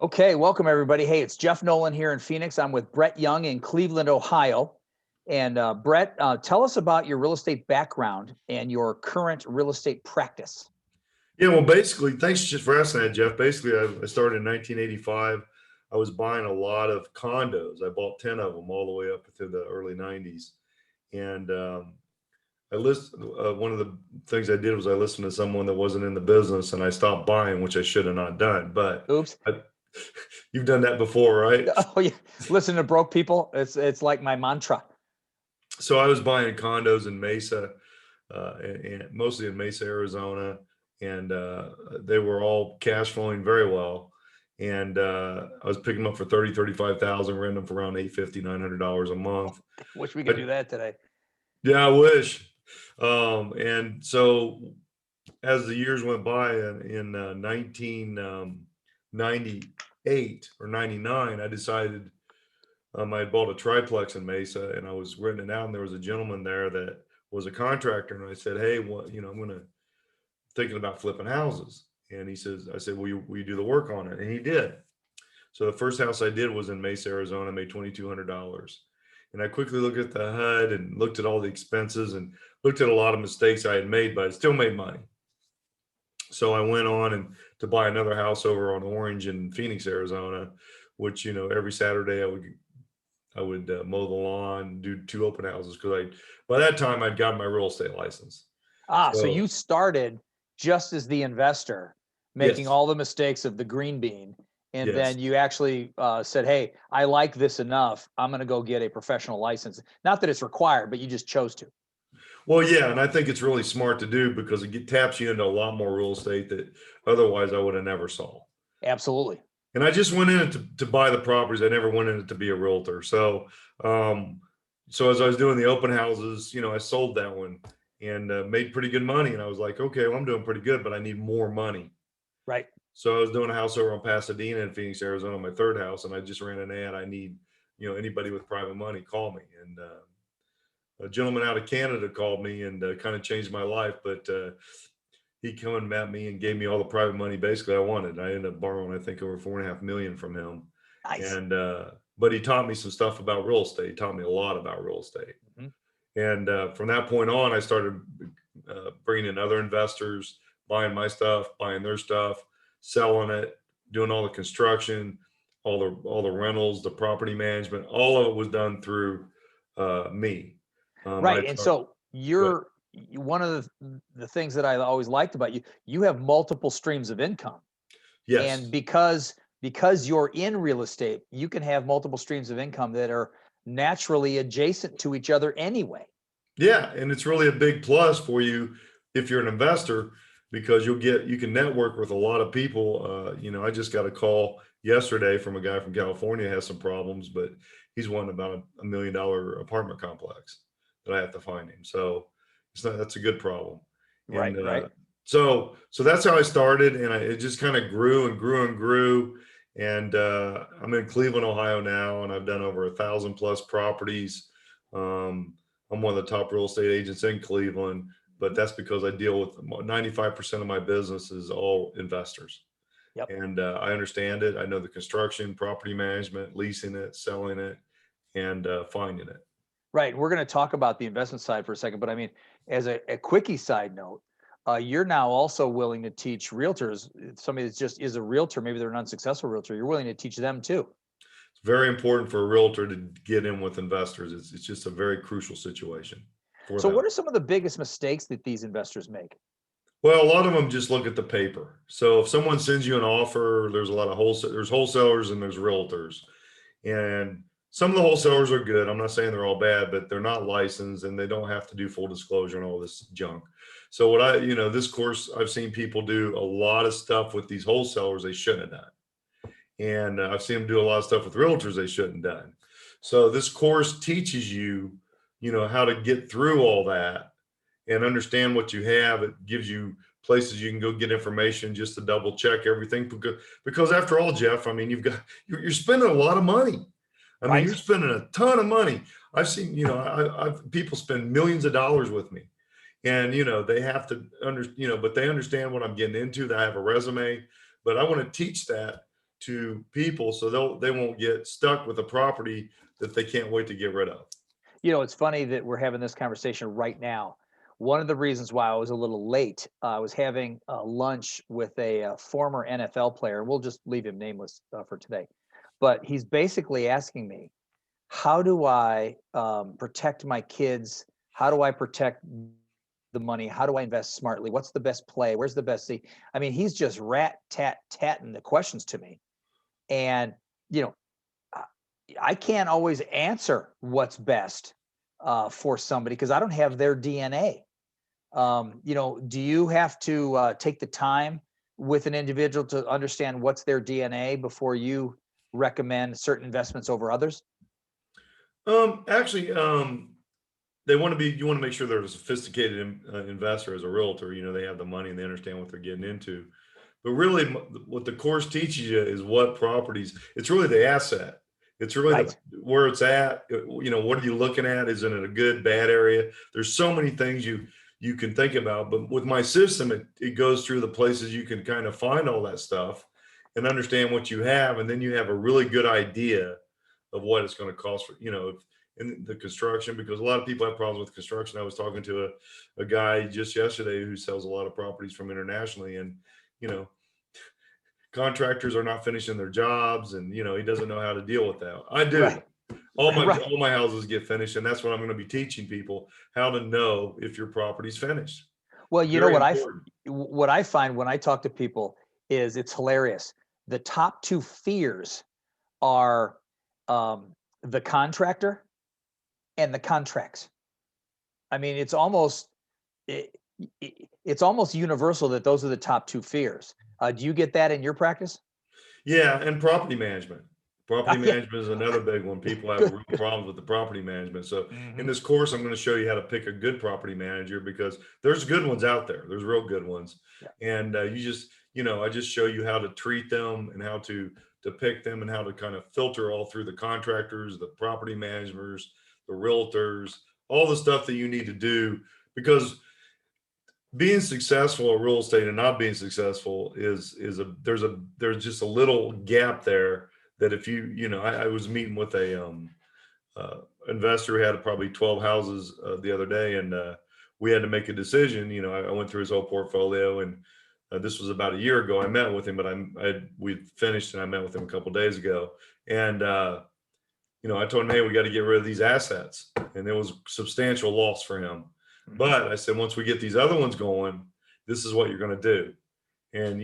Okay, welcome everybody. Hey, it's Jeff Nolan here in Phoenix. I'm with Brett Young in Cleveland, Ohio. And Brett, tell us about your real estate background and your current real estate practice. Yeah, well, basically, thanks just for asking that, Jeff. Basically, I started in 1985. I was buying a lot of condos. I bought 10 of them all the way up through the early 90s. And one of the things I did was I listened to someone that wasn't in the business and I stopped buying, which I should have not done. But Oops. I, you've done that before, right? Oh yeah, listen to broke people. It's like my mantra. So I was buying condos in Mesa, and mostly in Mesa, Arizona, and they were all cash flowing very well. And I was picking them up for 35,000, renting them for around $850, $900 a month. Wish we could do But that today. yeah, I wish. And so as the years went by, in 1998 or 99, I decided I had bought a triplex in Mesa and I was renting it out, and there was a gentleman there that was a contractor, and I said, "Hey, I'm thinking about flipping houses." And I said, will you do the work on it?" And he did. So the first house I did was in Mesa, Arizona, made $2,200. And I quickly looked at the HUD and looked at all the expenses and looked at a lot of mistakes I had made, but I still made money. So I went on and to buy another house over on Orange in Phoenix, Arizona, which, every Saturday I would mow the lawn, do 2 open houses, because by that time I'd got my real estate license. So So you started just as the investor, making yes, all the mistakes of the green bean. And yes. then you actually said, hey, I like this enough. I'm going to go get a professional license. Not that it's required, but you just chose to. Well, yeah, and I think it's really smart to do because taps you into a lot more real estate that otherwise I would have never saw. Absolutely. And I just went in it to buy the properties. I never went in it to be a realtor. Um, so as I was doing the open houses, I sold that one and made pretty good money. And I was like, okay, well, I'm doing pretty good, but I need more money. Right. So I was doing a house over on Pasadena in Phoenix, Arizona, my third house, and I just ran an ad. I need, anybody with private money, call me. And a gentleman out of Canada called me and kind of changed my life. But he come and met me and gave me all the private money basically I wanted. I ended up borrowing, I think, over 4.5 million from him. Nice. And but he taught me some stuff about real estate. He taught me a lot about real estate. Mm-hmm. And from that point on, I started bringing in other investors, buying my stuff, buying their stuff, selling it, doing all the construction, all the rentals, the property management. All of it was done through me. Right. And so one of the things that I always liked about you, you have multiple streams of income. And Yes. because you're in real estate, you can have multiple streams of income that are naturally adjacent to each other anyway. Yeah, and it's really a big plus for you if you're an investor, because you can network with a lot of people. I just got a call yesterday from a guy from California, has some problems, but he's wanting about a $1 million apartment complex that I have to find him. So that's a good problem. Right, And right. so that's how I started, and it just kind of grew and grew and grew. And I'm in Cleveland, Ohio now, and I've done over 1,000 plus properties. Um, I'm one of the top real estate agents in Cleveland, but that's because I deal with 95% of my business is all investors. Yep. And I understand it. I know the construction, property management, leasing it, selling it, and finding it. Right. We're going to talk about the investment side for a second, but I mean, as a quickie side note, you're now also willing to teach realtors, somebody that just is a realtor, maybe they're an unsuccessful realtor, you're willing to teach them too. It's very important for a realtor to get in with investors. It's just a very crucial situation for So them. what are some of the biggest mistakes that these investors make? Well, a lot of them just look at the paper. So if someone sends you an offer, there's a lot of there's wholesalers and there's realtors. And some of the wholesalers are good. I'm not saying they're all bad, but they're not licensed and they don't have to do full disclosure and all this junk. So this course, I've seen people do a lot of stuff with these wholesalers they shouldn't have done. And I've seen them do a lot of stuff with realtors they shouldn't have done. So this course teaches you, how to get through all that and understand what you have. It gives you places you can go get information just to double check everything, because after all, Jeff, I mean, you're spending a lot of money. I mean, Right. you're spending a ton of money. I've seen, I've people spend millions of dollars with me, and they have to but they understand what I'm getting into. That I have a resume, but I want to teach that to people so they won't get stuck with a property that they can't wait to get rid of. It's funny that we're having this conversation right now. One of the reasons why I was a little late, I was having lunch with a former NFL player. We'll just leave him nameless for today. But he's basically asking me, how do I protect my kids? How do I protect the money? How do I invest smartly? What's the best play? Where's the best seat? I mean, he's just tatting the questions to me. And, you know, I I can't always answer what's best for somebody because I don't have their DNA. Do you have to take the time with an individual to understand what's their DNA before you recommend certain investments over others? Actually, they want to be. You want to make sure they're a sophisticated investor as a realtor. They have the money and they understand what they're getting into. But really, what the course teaches you is what properties. It's really the asset. It's really Right. where it's at. What are you looking at? Is it in a good, bad area? There's so many things you can think about. But with my system, it goes through the places you can kind of find all that stuff and understand what you have, and then you have a really good idea of what it's going to cost for in the construction, because a lot of people have problems with construction. I was talking to a guy just yesterday who sells a lot of properties from internationally, and you know contractors are not finishing their jobs, and he doesn't know how to deal with that. I do. Right. all my Right. all my houses get finished, and that's what I'm going to be teaching people, how to know if your property's finished. Well, Very important. what I find when I talk to people is it's hilarious. The top two fears are the contractor and the contracts. I mean, it, it's almost universal that those are the top two fears. Do you get that in your practice? Yeah, and property management. Property Yeah, management is another big one. People have good, real good. problems with the property management. So in Hmm. this course, I'm going to show you how to pick a good property manager, because there's good ones out there. There's real good ones. Yeah. And I just show you how to treat them and how to pick them and how to kind of filter all through the contractors, the property managers, the realtors, all the stuff that you need to do, because being successful in real estate and not being successful is there's just a little gap there, that if I was meeting with a investor who had probably 12 houses the other day, and we had to make a decision. I went through his whole portfolio, and this was about a year ago. I met with him, but we finished and I met with him a couple days ago, and I told him, hey, we got to get rid of these assets. And it was substantial loss for him. Hmm. But I said, once we get these other ones going, this is what you're going to do. And,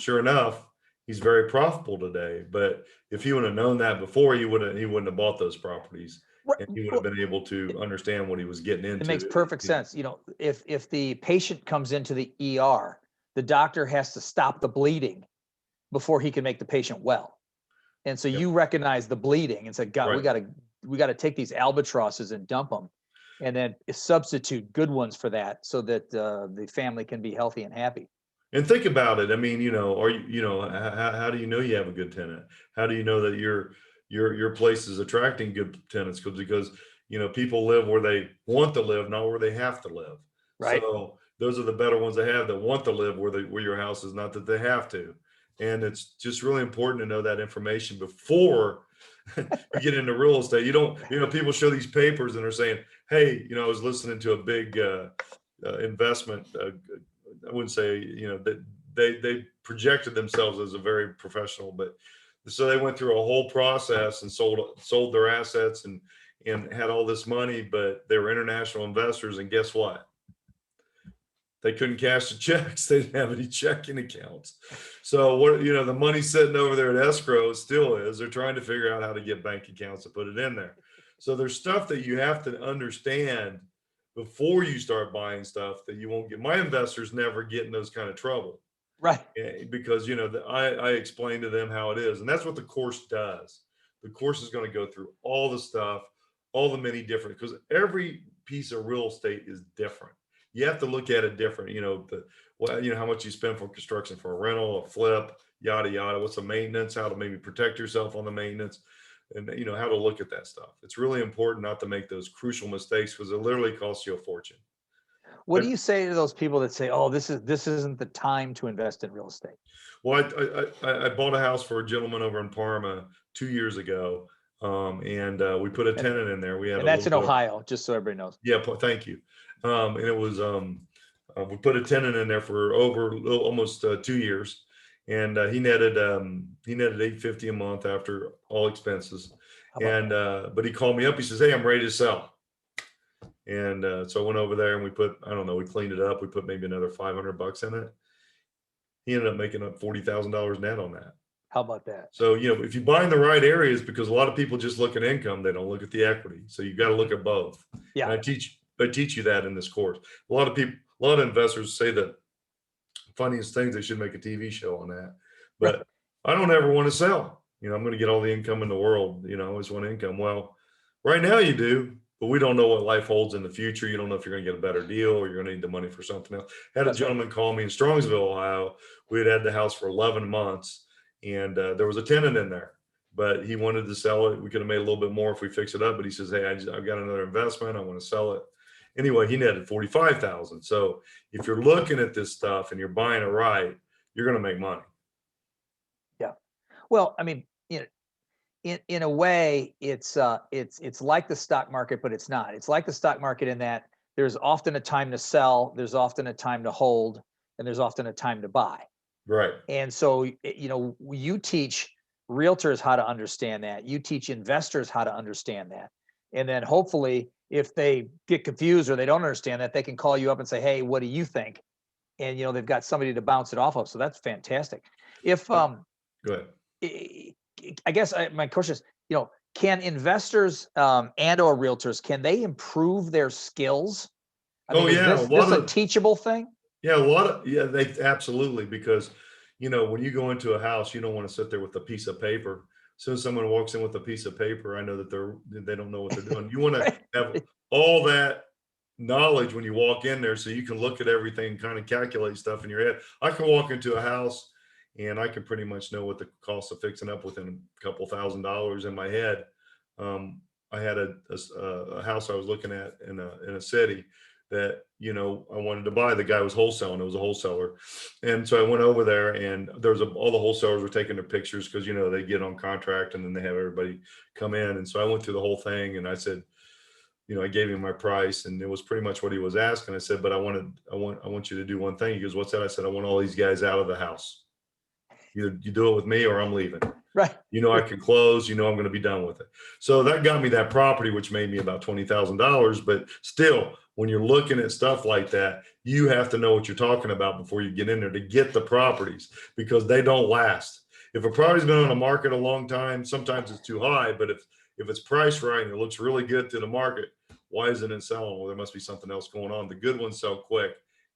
sure enough, he's very profitable today. But if he would have known that before, he wouldn't have bought those properties, Right. and he would have Well, been able to understand what he was getting it into. makes perfect sense. If the patient comes into the ER, the doctor has to stop the bleeding before he can make the patient well. And so Yep, you recognize the bleeding and said, God, right. we got to take these albatrosses and dump them, and then substitute good ones for that, so that the family can be healthy and happy. And think about it. I mean, are how do you know you have a good tenant? How do you know that your place is attracting good tenants? Because people live where they want to live, not where they have to live. Right. So those are the better ones they have, that want to live where your house is, not that they have to. And it's just really important to know that information before you get into real estate. You don't, people show these papers and they're saying, hey, I was listening to a big investment. I wouldn't say, that they projected themselves as a very professional, but so they went through a whole process and sold their assets and had all this money, but they were international investors. And guess what? They couldn't cash the checks. They didn't have any checking accounts. So the money's sitting over there at escrow, it still is. They're trying to figure out how to get bank accounts to put it in there. So there's stuff that you have to understand before you start buying stuff, that you won't get. My investors never get in those kind of trouble, Right. because I explain to them how it is, and that's what the course does. The course is going to go through all the stuff, all the many different, because every piece of real estate is different. You have to look at it different. How much you spend for construction, for a rental, a flip, yada yada. What's the maintenance? How to maybe protect yourself on the maintenance, and how to look at that stuff. It's really important not to make those crucial mistakes, because it literally costs you a fortune. What do you say to those people that say, "Oh, this isn't the time to invest in real estate"? Well, I bought a house for a gentleman over in Parma 2 years ago, and we put a And tenant in there. We had and a that's little in bit of, Ohio, just so everybody knows. yeah, thank you. And it was we put a tenant in there for over almost 2 years, and he netted 850 a month after all expenses. How about And that? but he called me up. He says, "Hey, I'm ready to sell." And so I went over there and we put, I don't know, we cleaned it up. We put maybe another 500 bucks in it. He ended up making up $40,000 net on that. How about that? So, if you buy in the right areas, because a lot of people just look at income, they don't look at the equity. So you got to look at both. And Yeah. I teach you that in this course. A lot of investors say that funniest things, they should make a TV show on that. Right. But I don't ever want to sell. I'm going to get all the income in the world. I always want income. Well, right now you do, but we don't know what life holds in the future. You don't know if you're going to get a better deal or you're going to need the money for something else. Had a That's right. gentleman call me in Strongsville, Ohio. We had the house for 11 months, and there was a tenant in there, but he wanted to sell it. We could have made a little bit more if we fix it up, but he says, "Hey, I've got another investment. I want to sell it." Anyway, he netted 45,000. So if you're looking at this stuff and you're buying it right, you're going to make money. Yeah. Well, I mean, in a way, it's like the stock market, but it's not. It's like the stock market in that there's often a time to sell, there's often a time to hold, and there's often a time to buy. Right. And so, you teach realtors how to understand that. You teach investors how to understand that. And then hopefully, if they get confused or they don't understand that, they can call you up and say, "Hey, what do you think?" And they've got somebody to bounce it off of. So that's fantastic. If Go ahead. I I guess my question is, can investors and or realtors, can they improve their skills? I Oh mean, is yeah, this a teachable thing? they absolutely, because when you go into a house, you don't want to sit there with a piece of paper. As soon as someone walks in with a piece of paper, I know that they don't know what they're doing. You want to Right. have all that knowledge when you walk in there, so you can look at everything, kind of calculate stuff in your head. I can walk into a house and I can pretty much know what the cost of fixing up within a couple $1,000s in my head. I had a house I was looking at in a city that I wanted to buy. The guy was wholesaling. It was a wholesaler, and so I went over there, and all the wholesalers were taking their pictures because they get on contract and then they have everybody come in. And so I went through the whole thing, and I said, I gave him my price, and it was pretty much what he was asking. I said, "But I want you to do one thing." He goes, "What's that?" I said, "I want all these guys out of the house. Either you do it with me or I'm leaving. Right. I can close, I'm going to be done with it." So that got me that property, which made me about $20,000. But still, when you're looking at stuff like that, you have to know what you're talking about before you get in there to get the properties, because they don't last. If a property's been on the market a long time, sometimes it's too high, but if it's priced right and it looks really good to the market, why isn't it selling? Well, there must be something else going on. The good ones sell quick,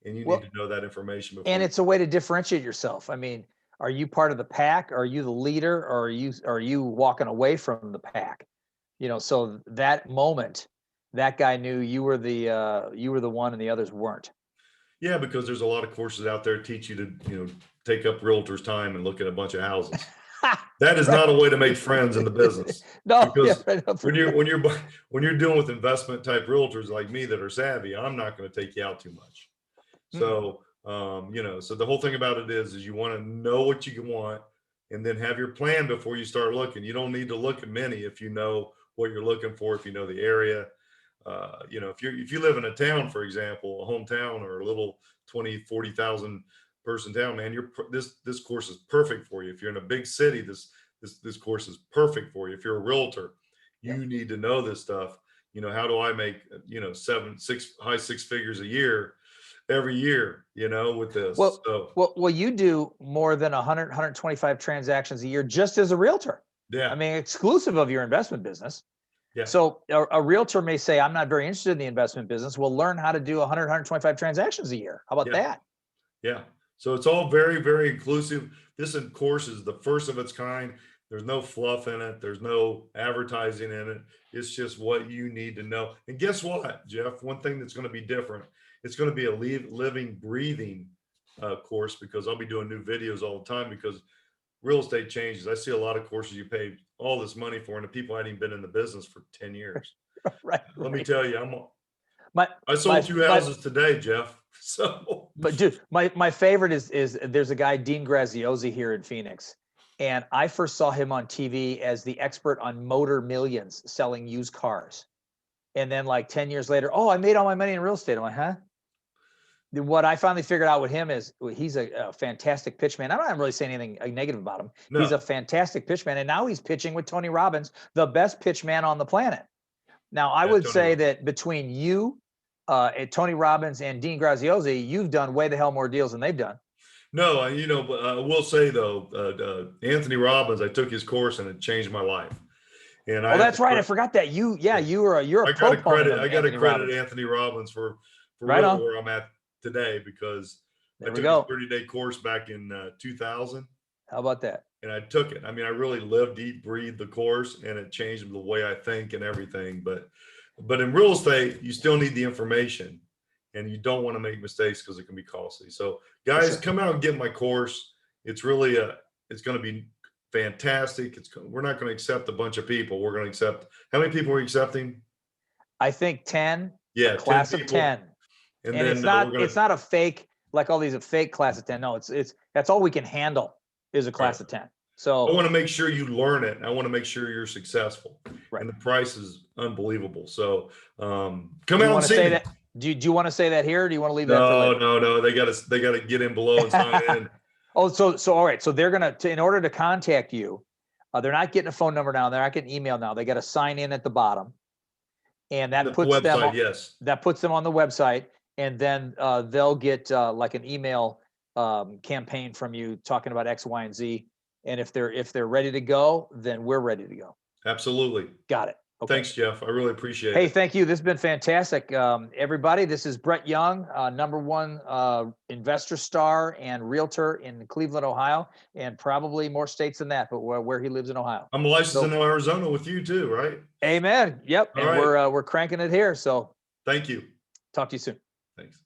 and you need Well, to know that information before and you. it's a way to differentiate yourself. I mean, are you part of the pack? Are you the leader? Or are you walking away from the pack? So that moment, that guy knew you were the one and the others weren't. Yeah, because there's a lot of courses out there teach you to, take up realtors' time and look at a bunch of houses. That is Right. not a way to make friends in the business, No, yeah, because right. when you're dealing with investment type realtors like me that are savvy, I'm not going to take you out too much. Mm-mm. So, so the whole thing about it is you want to know what you want, and then have your plan before you start looking. You don't need to look at many if you know what you're looking for, if you know the area. If you live in a town, for example, a hometown or a little 20, 40,000 person town, man, this course is perfect for you. If you're in a big city, this course is perfect for you. If you're a realtor, Yeah. you need to know this stuff. How do I make, high six figures a year every year, with this? Well, So you do more than 100, 125 transactions a year just as a realtor. I yeah, mean, exclusive of your investment business. yeah, So a realtor may say, "I'm not very interested in the investment business." We'll learn how to do 100, 125 transactions a year. How about yeah. that? Yeah. So it's all very, very inclusive. This, of course, is the first of its kind. There's no fluff in it. There's no advertising in it. It's just what you need to know. And guess what, Jeff? One thing that's going to be different, it's going to be a living, breathing course, because I'll be doing new videos all the time, because real estate changes. I see a lot of courses you pay all this money for, and the people hadn't even been in the business for 10 years. Right, Let me right. tell you, I sold 2 houses today, Jeff. So, but dude, my favorite is there's a guy, Dean Graziosi, here in Phoenix. And I first saw him on TV as the expert on Motor Millions, selling used cars. And then like 10 years later, oh, I made all my money in real estate. I'm like, huh? What I finally figured out with him is he's a fantastic pitchman. I'm not really saying anything negative about him. no, He's a fantastic pitchman. And now he's pitching with Tony Robbins, the best pitchman on the planet. Now, I Yeah, would Tony say Robbins. that between you, and Tony Robbins and Dean Graziosi, you've done way the hell more deals than they've done. No, but I will say though, Anthony Robbins, I took his course and it changed my life. And Oh, that's right. I forgot that you're a proponent of I got to Anthony credit Robbins. Anthony Robbins for Right really on. where I'm at today, because I There we took his go. 30-day course back in 2000, How about that? and I took it. I mean, I really lived, eat, breathed the course, and it changed the way I think and everything. But in real estate, you still need the information, and you don't want to make mistakes because it can be costly. So guys, Sure. come out and get my course. It's really it's going to be fantastic. We're not going to accept a bunch of people. We're going to accept, how many people are we accepting? I think 10. Yeah, Class 10 of people. 10. And And then it's not a fake, like all these, a fake class of 10. No, it's that's all we can handle is a class of 10. I So want to make sure you learn it. I want to make sure you're successful. Right. And the price is unbelievable. So come do out you and want to see say me. that? Do you want to say that here, or do you want to leave that for later? No. They got to get in below and sign in. Oh, so all right. So they're in order to contact you, they're not getting a phone number now. They're not getting email now. They got to sign in at the bottom, and that The puts them website, on, yes. that puts them on the website, and then they'll get like an email campaign from you talking about X, Y, and Z. And if they're ready to go, then we're ready to go. Absolutely. Got it. Okay. Thanks, Jeff. I really appreciate Hey, it. thank you. This has been fantastic. Everybody, this is Brett Young, #1 investor star and realtor in Cleveland, Ohio, and probably more states than that, but where he lives in Ohio. I'm licensed So- in Arizona with you too, right? Amen. Yep. All And right. we're cranking it here. So Thank you. talk to you soon. Thanks.